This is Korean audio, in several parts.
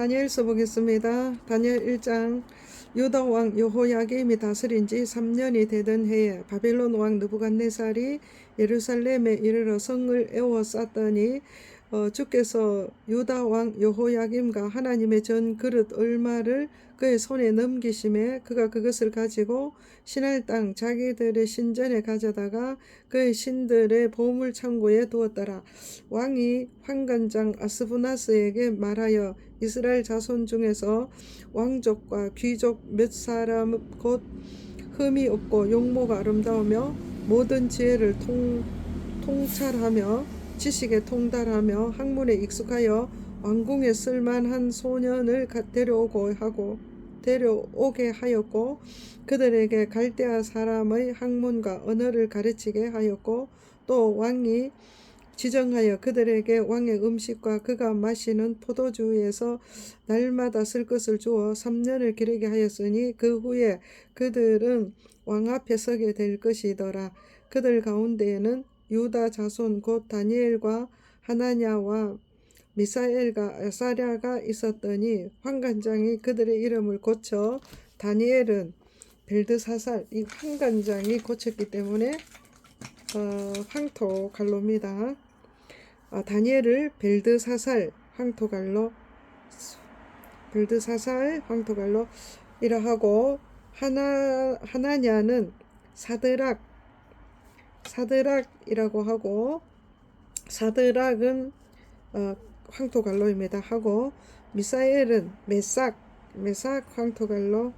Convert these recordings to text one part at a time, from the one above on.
다니엘서 보겠습니다. 다니엘 1장. 유다 왕 여호야김이 다스린 지 3년이 되던 해에 바벨론 왕 느부갓네살이 예루살렘에 이르러 성을 에워쌌더니 주께서 유다 왕 여호야김과 하나님의 전 그릇 얼마를 그의 손에 넘기심에 그가 그것을 가지고 신할 땅 자기들의 신전에 가져다가 그의 신들의 보물 창고에 두었더라. 왕이 환관장 아스부나스에게 말하여 이스라엘 자손 중에서 왕족과 귀족 몇 사람 곧 흠이 없고 용모가 아름다우며 모든 지혜를 통찰하며 지식에 통달하며 학문에 익숙하여 왕궁에 쓸만한 소년을 데려오게 하였고 그들에게 갈대아 사람의 학문과 언어를 가르치게 하였고 또 왕이 지정하여 그들에게 왕의 음식과 그가 마시는 포도주에서 날마다 쓸 것을 주어 3년을 기르게 하였으니 그 후에 그들은 왕 앞에 서게 될 것이더라. 그들 가운데에는 유다 자손 곧 다니엘과 하나냐와 미사엘과 아사랴가 있었더니 환관장이 그들의 이름을 고쳐 다니엘은 벨드사살, 이 환관장이 고쳤기 때문에 황토갈로입니다. 다니엘을 벨드사살 황토갈로 이라 하고 하나냐는 사드락이라고 하고 사드락은 황토갈로입니다. 하고 미사엘은 메삭 황토갈로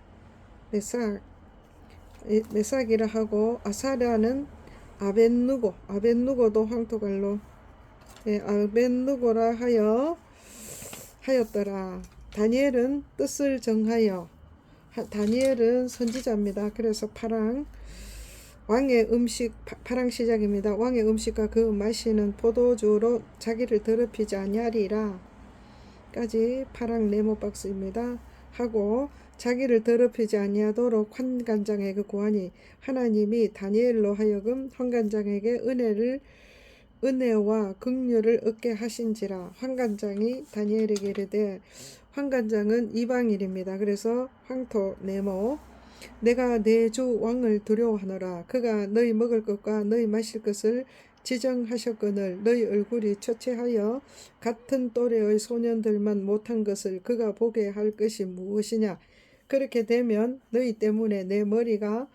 메삭이라 하고 아사랴는 아벤누고도 황토갈로 아벤누고라 하였더라. 다니엘은 뜻을 정하여 다니엘은 선지자입니다. 그래서 왕의 음식 파랑 시작입니다. 왕의 음식과 그 마시는 포도주로 자기를 더럽히지 아니하리라 까지 파랑 네모 박스입니다. 하고 자기를 더럽히지 아니하도록 환관장에게 구하니 하나님이 다니엘로 하여금 환관장에게 은혜와 긍휼을 얻게 하신지라. 환관장이 다니엘에게 이르되, 환관장은 이방인입니다. 그래서 황토 네모, 내가 내 주 왕을 두려워하노라. 그가 너희 먹을 것과 너희 마실 것을 지정하셨거늘 너희 얼굴이 처체하여 같은 또래의 소년들만 못한 것을 그가 보게 할 것이 무엇이냐. 그렇게 되면 너희 때문에 내 머리가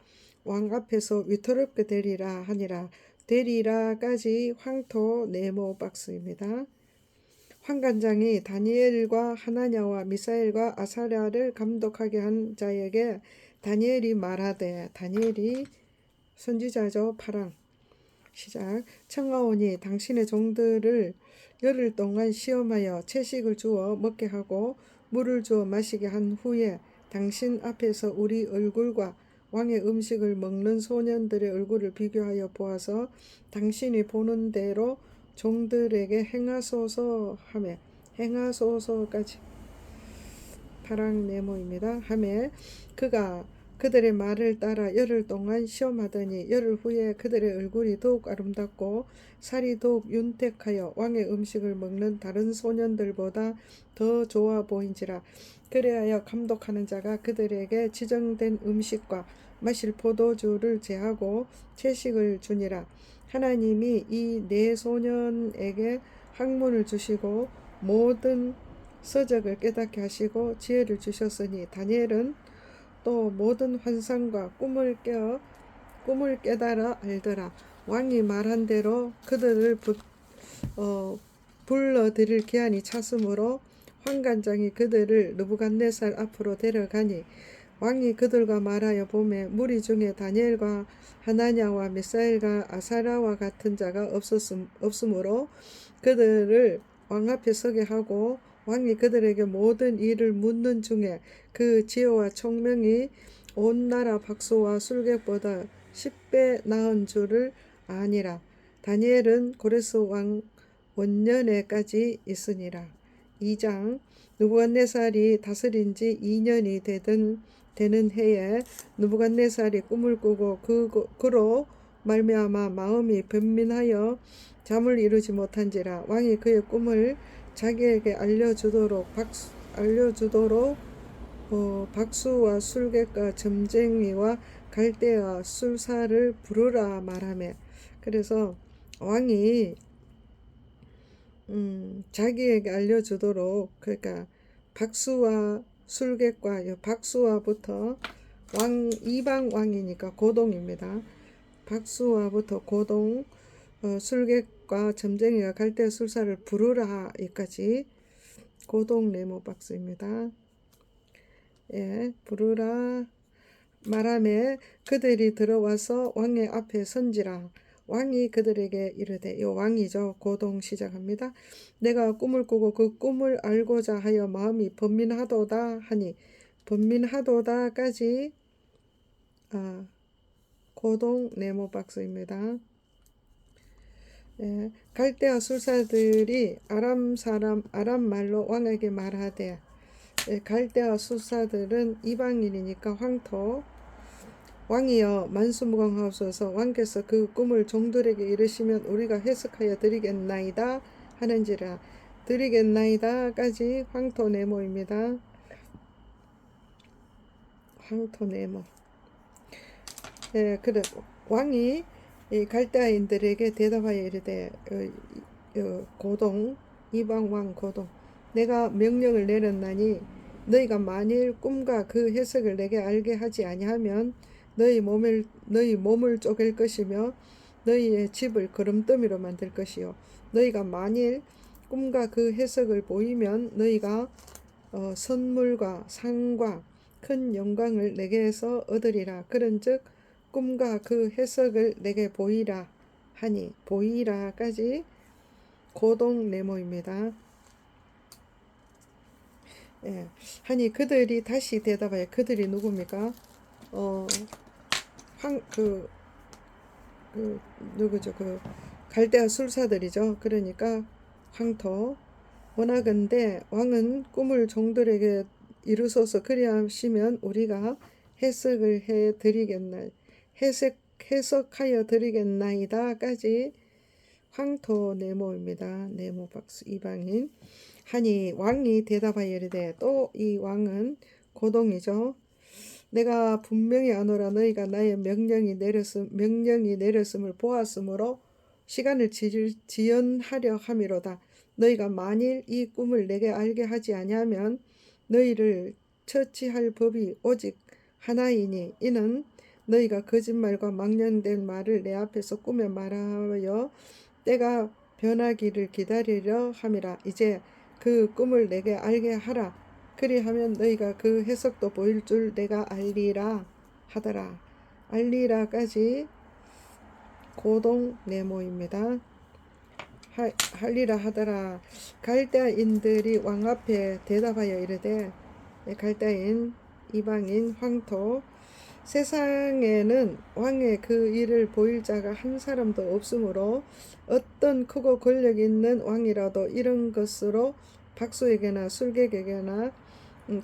왕 앞에서 위태롭게 되리라 하니라. 되리라까지 황토 네모 박스입니다. 환관장이 다니엘과 하나냐와 미사엘과 아사랴를 감독하게 한 자에게 다니엘이 말하되, 다니엘이 선지자죠. 파랑 시작. 청하오니 당신의 종들을 열흘 동안 시험하여 채식을 주어 먹게 하고 물을 주어 마시게 한 후에 당신 앞에서 우리 얼굴과 왕의 음식을 먹는 소년들의 얼굴을 비교하여 보아서 당신이 보는 대로 종들에게 행하소서 하매, 행하소서까지 파랑 네모입니다. 하매 그가 그들의 말을 따라 열흘 동안 시험하더니 열흘 후에 그들의 얼굴이 더욱 아름답고 살이 더욱 윤택하여 왕의 음식을 먹는 다른 소년들보다 더 좋아 보인지라. 그래하여 감독하는 자가 그들에게 지정된 음식과 마실 포도주를 제하고 채식을 주니라. 하나님이 이 네 소년에게 학문을 주시고 모든 서적을 깨닫게 하시고 지혜를 주셨으니 다니엘은 또 모든 환상과 꿈을 깨달아 알더라. 왕이 말한 대로 그들을 불러들일 기한이 찼으므로 환관장이 그들을 느부갓네살 앞으로 데려가니 왕이 그들과 말하여 보매 무리 중에 다니엘과 하나냐와 미사엘과 아사랴와 같은 자가 없으므로 그들을 왕 앞에 서게 하고 왕이 그들에게 모든 일을 묻는 중에 그 지혜와 총명이 온 나라 박수와 술객보다 10배 나은 줄을 아니라. 다니엘은 고레스 왕 원년에까지 있으니라. 2장. 느부갓네살이 다스린 지 2년이 되는 해에 느부갓네살이 꿈을 꾸고 그로 말미암아 마음이 변민하여 잠을 이루지 못한지라. 왕이 그의 꿈을 자기에게 알려주도록 알려주도록 박수와 술객과 점쟁이와 갈대와 술사를 부르라 말하며. 그래서 왕이 자기에게 알려주도록, 그러니까 박수와 술객과, 박수와부터 이방 왕이니까 고동입니다. 박수와부터 고동, 술객과 점쟁이가 갈대 술사를 부르라, 여기까지 고동 네모 박스입니다. 예, 부르라 말하며 그들이 들어와서 왕의 앞에 선지라. 왕이 그들에게 이르되, 요 왕이죠. 고동 시작합니다. 내가 꿈을 꾸고 그 꿈을 알고자 하여 마음이 번민하도다 하니, 번민하도다까지 고동 네모 박스입니다. 예, 갈대아 술사들이 아람 말로 왕에게 말하되, 예, 갈대아 술사들은 이방인이니까 황토. 왕이여 만수무강하옵소서. 왕께서 그 꿈을 종들에게 이르시면 우리가 해석하여 드리겠나이다 하는지라. 드리겠나이다까지 황토 네모입니다. 황토 네모. 예, 그래 왕이 이 갈대아인들에게 대답하여 이르되, 고동, 이방 왕 고동, 내가 명령을 내렸나니 너희가 만일 꿈과 그 해석을 내게 알게 하지 아니하면 너희 몸을 쪼갤 것이며 너희의 집을 거름더미로 만들 것이요, 너희가 만일 꿈과 그 해석을 보이면 너희가 선물과 상과 큰 영광을 내게서 얻으리라. 그런즉 꿈과 그 해석을 내게 보이라 하니, 보이라까지 고동 네모입니다. 예, 하니 그들이 다시 대답하여, 그들이 누굽니까? 누구죠? 갈대아 술사들이죠. 그러니까 황토. 원하건대 왕은 꿈을 종들에게 이루소서. 그리하시면 우리가 해석을 해석하여 드리겠나이다까지 황토 네모입니다. 네모 박스 이방인. 하니 왕이 대답하여 이르되, 또 이 왕은 고동이죠. 내가 분명히 아노라. 너희가 나의 명령이 내렸음을 보았으므로 시간을 지연하려 함이로다. 너희가 만일 이 꿈을 내게 알게 하지 아니하면 너희를 처치할 법이 오직 하나이니, 이는 너희가 거짓말과 망령된 말을 내 앞에서 꾸며 말하여 때가 변하기를 기다리려 함이라. 이제 그 꿈을 내게 알게 하라. 그리하면 너희가 그 해석도 보일 줄 내가 알리라 하더라. 알리라까지 고동 네모입니다. 할리라 하더라. 갈대아인들이 왕 앞에 대답하여 이르되, 갈대아인 이방인 황토, 세상에는 왕의 그 일을 보일 자가 한 사람도 없으므로 어떤 크고 권력 있는 왕이라도 이런 것으로 박수에게나 술객에게나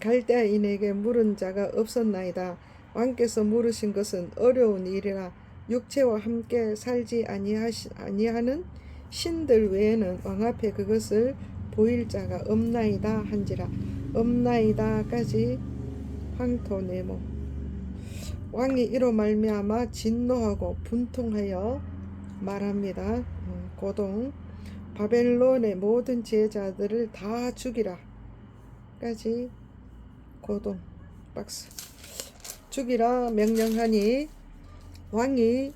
갈대아인에게 물은 자가 없었나이다. 왕께서 물으신 것은 어려운 일이라. 육체와 함께 살지 아니하는 신들 외에는 왕 앞에 그것을 보일 자가 없나이다 한지라. 없나이다까지 황토 네모. 왕이 이로 말미암아 진노하고 분통하여 말합니다. 고동, 바벨론의 모든 지혜자들을 다 죽이라 까지 고동 박스. 죽이라 명령하니, 왕이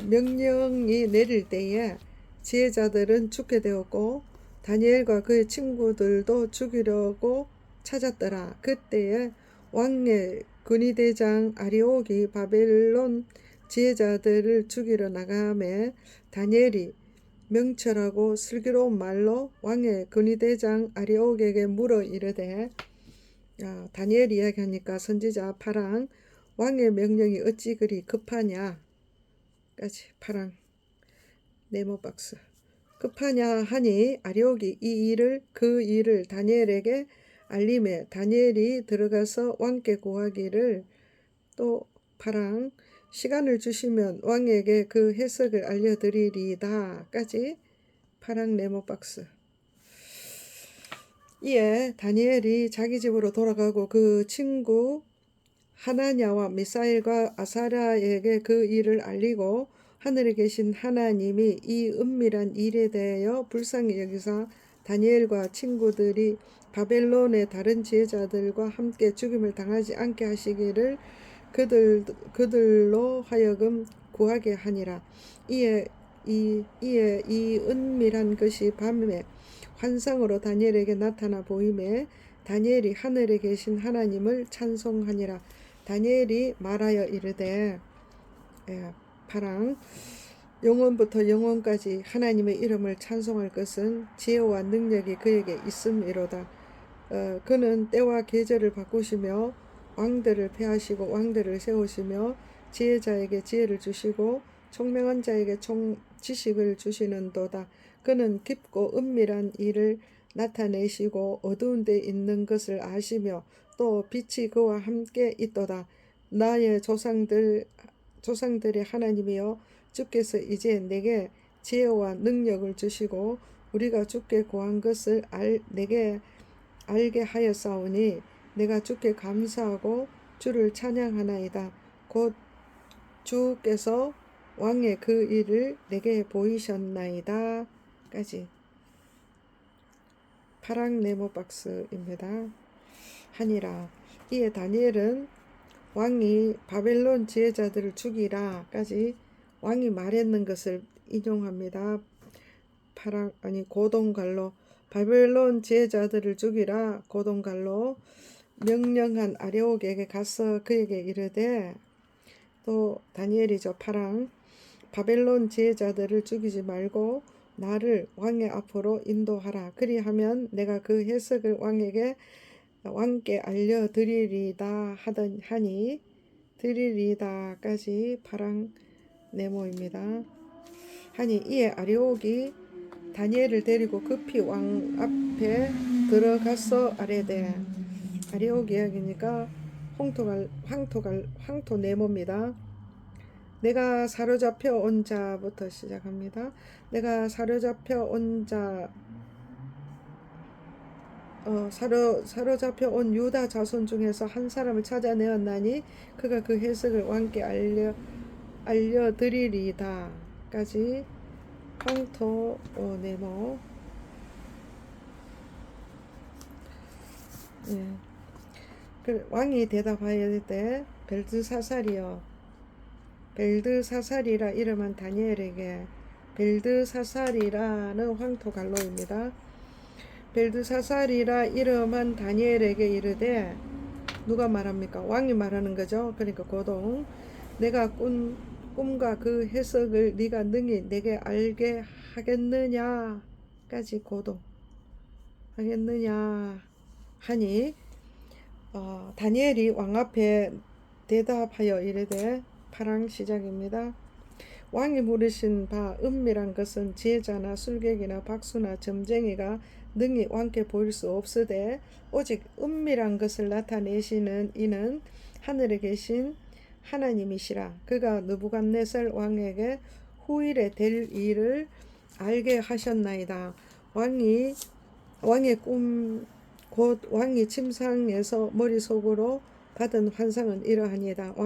명령이 내릴 때에 지혜자들은 죽게 되었고 다니엘과 그의 친구들도 죽이려고 찾았더라. 그때에 왕의 군의대장 아리옥이 바벨론 지혜자들을 죽이러 나가매 다니엘이 명철하고 슬기로운 말로 왕의 군의대장 아리옥에게 물어 이르되, 다니엘 이야기하니까 선지자 파랑, 왕의 명령이 어찌 그리 급하냐 까지 파랑 네모 박스. 급하냐 하니 아리옥이 그 일을 다니엘에게 알림에 다니엘이 들어가서 왕께 고하기를, 또 파랑, 시간을 주시면 왕에게 그 해석을 알려드리리다 까지 파랑 네모 박스. 이에 다니엘이 자기 집으로 돌아가고 그 친구 하나냐와 미사엘과 아사랴에게 그 일을 알리고 하늘에 계신 하나님이 이 은밀한 일에 대하여 불쌍히 여기사 다니엘과 친구들이 바벨론의 다른 지혜자들과 함께 죽임을 당하지 않게 하시기를 그들로 하여금 구하게 하니라. 이에 이 은밀한 것이 밤에 환상으로 다니엘에게 나타나 보임에 다니엘이 하늘에 계신 하나님을 찬송하니라. 다니엘이 말하여 이르되 파랑 영원부터 영원까지 하나님의 이름을 찬송할 것은 지혜와 능력이 그에게 있음이로다. 그는 때와 계절을 바꾸시며 왕들을 패하시고 왕들을 세우시며 지혜자에게 지혜를 주시고 총명한 자에게 지식을 주시는도다. 그는 깊고 은밀한 일을 나타내시고 어두운 데 있는 것을 아시며 또 빛이 그와 함께 있도다. 나의 조상들의 하나님이여 주께서 이제 내게 지혜와 능력을 주시고 우리가 주께 구한 것을 내게 알게 하였사오니 내가 주께 감사하고 주를 찬양하나이다. 곧 주께서 왕의 그 일을 내게 보이셨나이다. 까지 파랑 네모 박스입니다. 하니라. 이에 다니엘은 왕이 바벨론 지혜자들을 죽이라까지 왕이 말했는 것을 인용합니다. 고동갈로 바벨론 지혜자들을 죽이라 고동갈로 명령한 아레옥에게 가서 그에게 이르되 또 다니엘이죠. 파랑 바벨론 지혜자들을 죽이지 말고 나를 왕의 앞으로 인도하라. 그리하면 내가 그 해석을 왕께 알려드리리다 하니 드리리다까지 파랑 네모입니다. 하니 이에 아레옥이 다니엘을 데리고 급히 왕 앞에 들어가서 아뢰되 아레옥 이야기니까 황토 네모입니다. 내가 사로잡혀 온 자부터 시작합니다. 내가 사로잡혀 온 유다 자손 중에서 한 사람을 찾아내었나니 그가 그 해석을 왕께 알려드리리다까지 황토 네모. 왕이 대답하였되 벨드사살이라 이름한 다니엘에게 벨드사살이라는 황토갈로입니다. 벨드사살이라 이름한 다니엘에게 이르되 누가 말합니까? 왕이 말하는 거죠. 그러니까 고동 내가 꿈과 그 해석을 네가 능히 내게 알게 하겠느냐까지 고동 하겠느냐 하니 다니엘이 왕 앞에 대답하여 이르되 파랑 시작입니다. 왕이 물으신 바 은밀한 것은 지혜자나 술객이나 박수나 점쟁이가 능히 왕께 보일 수 없으되 오직 은밀한 것을 나타내시는 이는 하늘에 계신 하나님이시라. 그가 느부갓네살 왕에게 후일에 될 일을 알게 하셨나이다. 왕의 꿈 곧 왕이 침상에서 머릿속으로 받은 환상은 이러하니이다.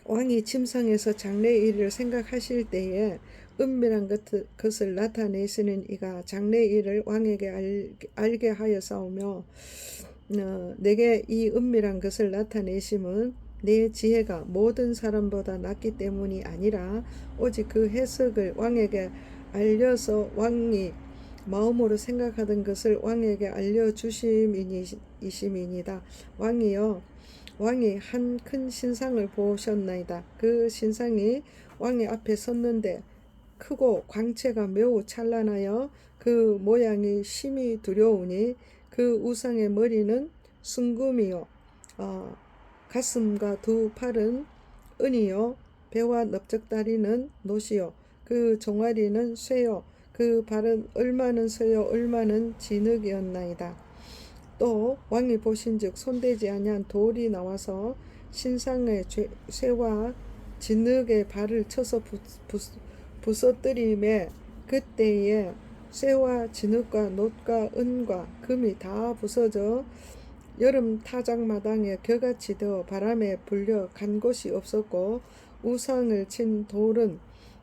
왕이 침상에서 장래일을 생각하실 때에 은밀한 것을 나타내시는 이가 장래일을 왕에게 알게 하여사오며 내게 이 은밀한 것을 나타내심은 내 지혜가 모든 사람보다 낫기 때문이 아니라 오직 그 해석을 왕에게 알려서 왕이 마음으로 생각하던 것을 왕에게 알려주심이니이다. 왕이 한 큰 신상을 보셨나이다. 그 신상이 왕의 앞에 섰는데 크고 광채가 매우 찬란하여 그 모양이 심히 두려우니 그 우상의 머리는 순금이요 가슴과 두 팔은 은이요 배와 넓적다리는 노시요 그 종아리는 쇠요 그 발은 얼마는 쇠요 얼마는 진흙이었나이다. 또 왕이 보신즉 손대지 아니한 돌이 나와서 신상의 쇠와 진흙의 발을 쳐서 부서뜨림에 그때에 쇠와 진흙과 놋과 은과 금이 다 부서져 여름 타작마당에 겨같이 되어 바람에 불려 간 곳이 없었고 우상을 친 돌은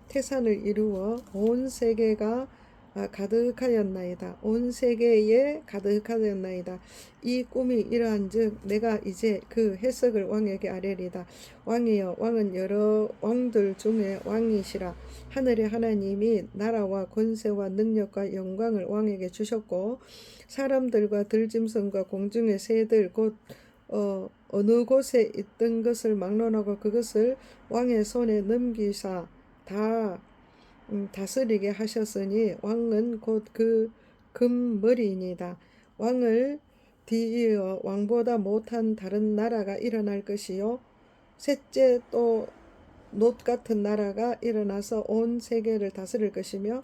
태산을 이루어 온 세계가 가득하였나이다. 온 세계에 가득하였나이다. 이 꿈이 이러한즉 내가 이제 그 해석을 왕에게 아뢰리다. 왕이여, 왕은 여러 왕들 중에 왕이시라. 하늘의 하나님이 나라와 권세와 능력과 영광을 왕에게 주셨고 사람들과 들짐승과 공중의 새들 곧 어느 곳에 있던 것을 막론하고 그것을 왕의 손에 넘기사 다 다스리게 하셨으니 왕은 곧 그 금머리이니다. 왕을 뒤이어 왕보다 못한 다른 나라가 일어날 것이요 셋째 또 놋 같은 나라가 일어나서 온 세계를 다스릴 것이며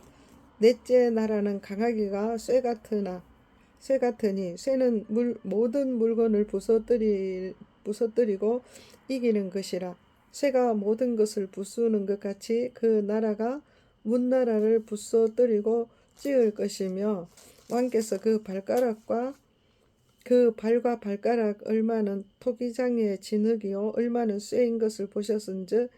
넷째 나라는 강하기가 쇠 같으니 쇠는 모든 물건을 부서뜨리고 이기는 것이라. 쇠가 모든 것을 부수는 것 같이 그 나라가 문나라를 부서뜨리고 찌을 것이며 왕께서 그 발과 발가락 얼마는 토기장의 진흙이요 얼마는 쇠인 것을 보셨은즉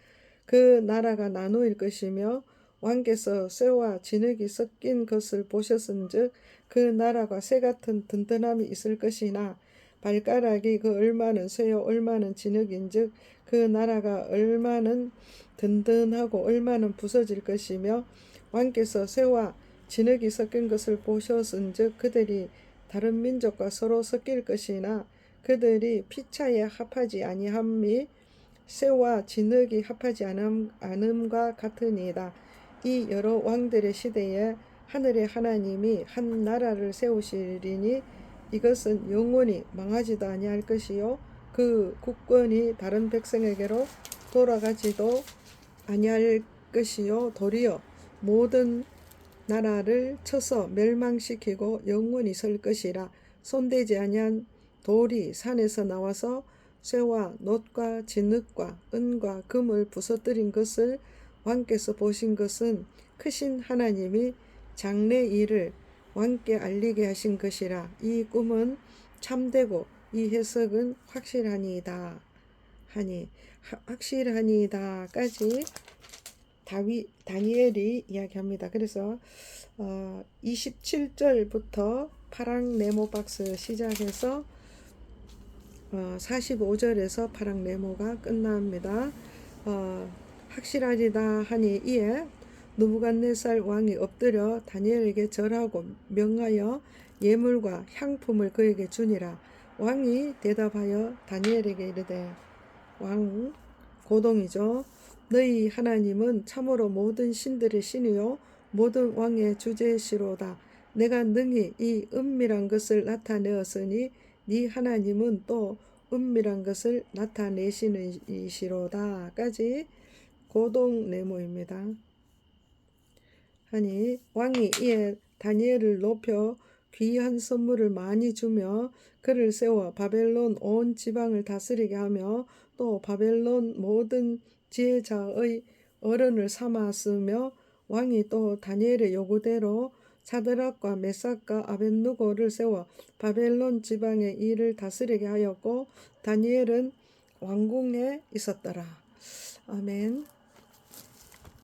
그 나라가 나누일 것이며 왕께서 쇠와 진흙이 섞인 것을 보셨은즉 그 나라가 쇠 같은 든든함이 있을 것이나 발가락이 그 얼마는 쇠요 얼마는 진흙인즉 그 나라가 얼마는 든든하고 얼마는 부서질 것이며 왕께서 쇠와 진흙이 섞인 것을 보셨은즉 그들이 다른 민족과 서로 섞일 것이나 그들이 피차에 합하지 아니함이 쇠와 진흙이 합하지 않음과 같으니이다. 이 여러 왕들의 시대에 하늘의 하나님이 한 나라를 세우시리니 이것은 영원히 망하지도 아니할 것이요 그 국권이 다른 백성에게로 돌아가지도 아니할 것이요 도리어 모든 나라를 쳐서 멸망시키고 영원히 설 것이라. 손대지 아니한 돌이 산에서 나와서 쇠와 놋과 진흙과 은과 금을 부서뜨린 것을 왕께서 보신 것은 크신 하나님이 장래 일을 왕께 알리게 하신 것이라. 이 꿈은 참되고 이 해석은 확실하니이다 하니 확실하니이다까지 다니엘이 이야기합니다. 그래서 27절부터 파랑 네모 박스 시작해서 45절에서 파랑 네모가 끝납니다. 확실하리다 하니 이에 느부갓네살 왕이 엎드려 다니엘에게 절하고 명하여 예물과 향품을 그에게 주니라. 왕이 대답하여 다니엘에게 이르되 왕 고동이죠. 너희 하나님은 참으로 모든 신들의 신이요 모든 왕의 주제시로다. 내가 능히 이 은밀한 것을 나타내었으니 네 하나님은 또 은밀한 것을 나타내시는이시로다까지 고동 네모입니다. 하니 왕이 이에 다니엘을 높여 귀한 선물을 많이 주며 그를 세워 바벨론 온 지방을 다스리게 하며 또 바벨론 모든 지혜자의 어른을 삼았으며 왕이 또 다니엘의 요구대로 사드락과 메삭과 아벳느고를 세워 바벨론 지방의 일을 다스리게 하였고 다니엘은 왕궁에 있었더라. 아멘.